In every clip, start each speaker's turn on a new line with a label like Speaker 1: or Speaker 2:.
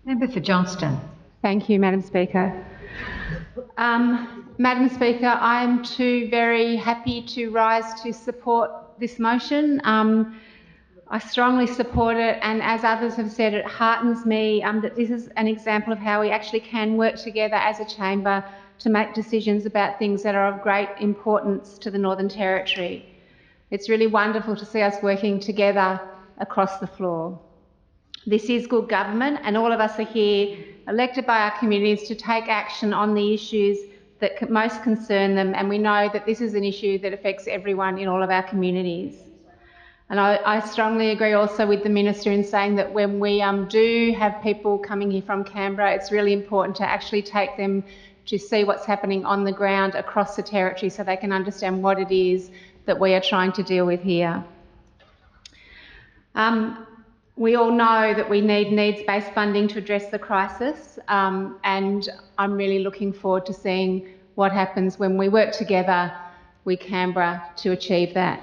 Speaker 1: Member for Johnston.
Speaker 2: Thank you, Madam Speaker. Madam Speaker, I'm too very happy to rise to support this motion. I strongly support it, and as others have said, it heartens me that this is an example of how we actually can work together as a chamber to make decisions about things that are of great importance to the Northern Territory. It's really wonderful to see us working together across the floor. This is good government, and all of us are here elected by our communities to take action on the issues that most concern them, and we know that this is an issue that affects everyone in all of our communities. And I strongly agree also with the Minister in saying that when we do have people coming here from Canberra, it's really important to actually take them to see what's happening on the ground across the Territory so they can understand what it is that we are trying to deal with here. We all know that we need needs-based funding to address the crisis, and I'm really looking forward to seeing what happens when we work together with Canberra to achieve that.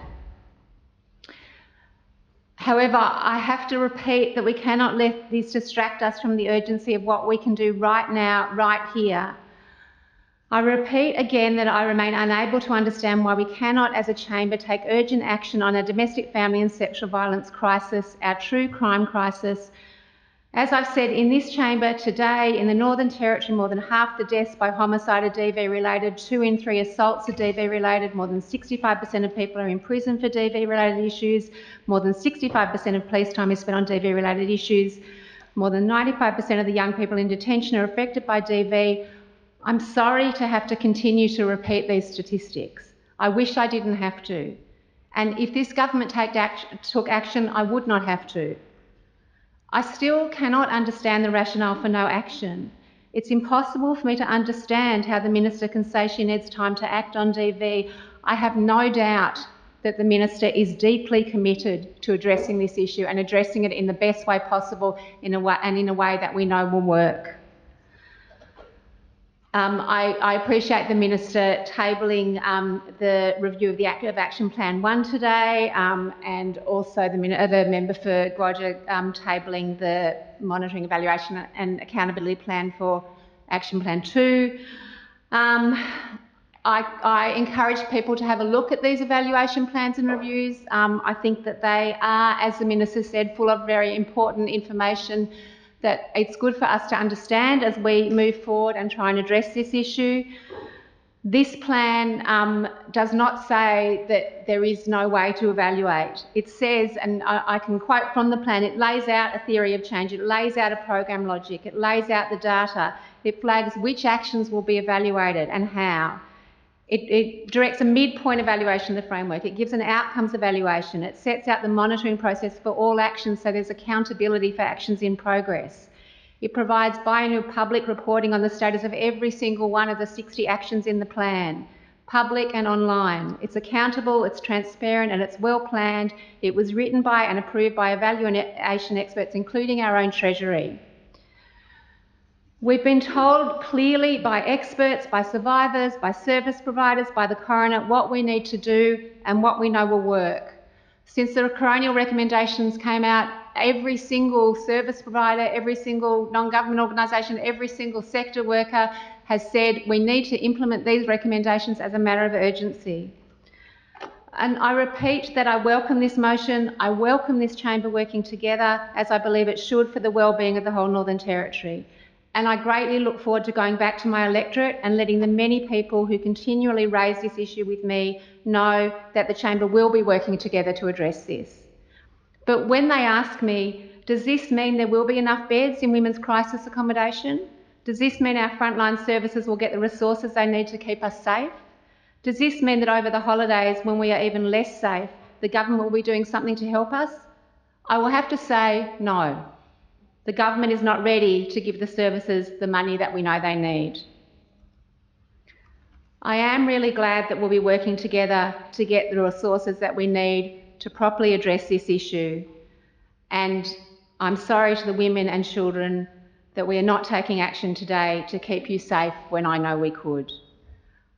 Speaker 2: However, I have to repeat that we cannot let this distract us from the urgency of what we can do right now, right here. I repeat again that I remain unable to understand why we cannot, as a chamber, take urgent action on a domestic, family and sexual violence crisis, our true crime crisis. As I've said in this chamber today, in the Northern Territory, more than half the deaths by homicide are DV-related, 2 in 3 assaults are DV-related, more than 65% of people are in prison for DV-related issues, more than 65% of police time is spent on DV-related issues, more than 95% of the young people in detention are affected by DV. I'm sorry to have to continue to repeat these statistics. I wish I didn't have to. And if this government took action, I would not have to. I still cannot understand the rationale for no action. It's impossible for me to understand how the Minister can say she needs time to act on DV. I have no doubt that the Minister is deeply committed to addressing this issue and addressing it in the best way possible in a way that we know will work. I appreciate the Minister tabling the review of the Active Action Plan 1 today, and also the member for Gwadja tabling the Monitoring, Evaluation and Accountability Plan for Action Plan 2. I encourage people to have a look at these evaluation plans and reviews. I think that they are, as the Minister said, full of very important information that it's good for us to understand as we move forward and try and address this issue. This plan does not say that there is no way to evaluate. It says, and I can quote from the plan, it lays out a theory of change, it lays out a program logic, it lays out the data, it flags which actions will be evaluated and how. It directs a midpoint evaluation of the framework. It gives an outcomes evaluation. It sets out the monitoring process for all actions so there's accountability for actions in progress. It provides biannual public reporting on the status of every single one of the 60 actions in the plan, public and online. It's accountable, it's transparent and it's well planned. It was written by and approved by evaluation experts, including our own Treasury. We've been told clearly by experts, by survivors, by service providers, by the coroner, what we need to do and what we know will work. Since the coronial recommendations came out, every single service provider, every single non-government organisation, every single sector worker has said we need to implement these recommendations as a matter of urgency. And I repeat that I welcome this motion, I welcome this chamber working together as I believe it should for the well-being of the whole Northern Territory. And I greatly look forward to going back to my electorate and letting the many people who continually raise this issue with me know that the chamber will be working together to address this. But when they ask me, does this mean there will be enough beds in women's crisis accommodation? Does this mean our frontline services will get the resources they need to keep us safe? Does this mean that over the holidays, when we are even less safe, the government will be doing something to help us? I will have to say no. The government is not ready to give the services the money that we know they need. I am really glad that we'll be working together to get the resources that we need to properly address this issue. And I'm sorry to the women and children that we are not taking action today to keep you safe when I know we could.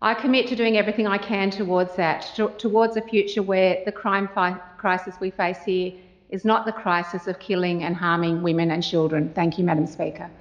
Speaker 2: I commit to doing everything I can towards that, towards a future where the crime crisis we face here is not the crisis of killing and harming women and children. Thank you, Madam Speaker.